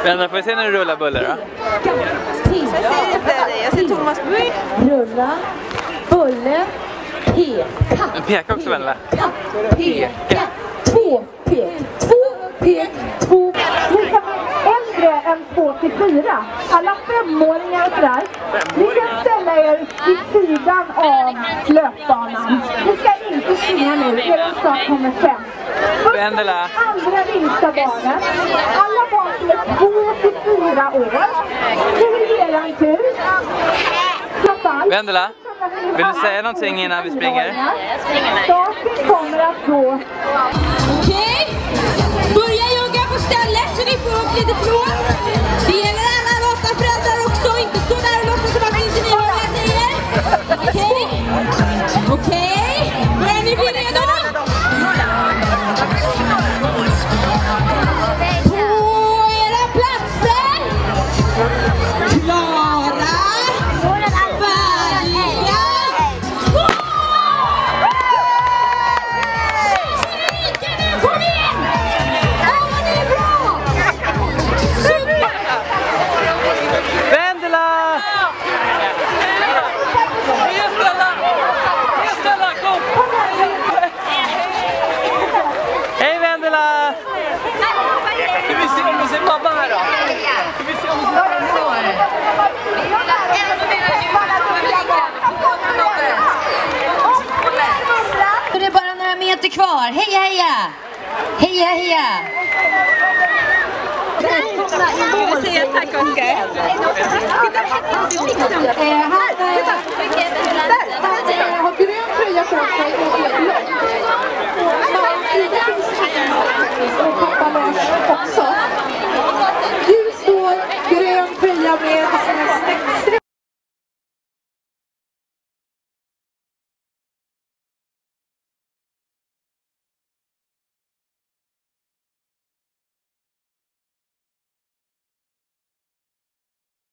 Vänta, får vi se när du rullar buller då? Jag ser inte dig, jag ser Thomas Bull. Rulla, bulle, peka. Peka också, Vendela. Peka. 2 pek. 2 pek. 2. Ni som är äldre än 2-4, alla 5-åringar och sådär, ni kan ställa er vid sidan av löpbanan. Ni ska inte springa nu, er start kommer 5. Vendela. Allra minsta barnen, alla barn som är 2-4 år. Nu är det en tur. Vendela, vill du säga någonting innan vi springer? Starten kommer att gå. Okej, börja jogga på stället så ni får upp lite flås. Det gäller alla låta föräldrar också, inte stå där och låtsas som att inte ni hör vad jag säger. Okej, börjar ni bli redo? På era platser. Klara. Färdiga. Kom igen! Ja, det är bra! Super! Vendela! Kom! Hej Vendela! Ska vi se mamma här då? Ska vi se om vi ser mamma här? Det är bara några meter kvar. Heja, heja! Heja, heja! Jag vill säga tack, Oskar. Han har grön tröja på sig och helt blå. Och pappa Lars också.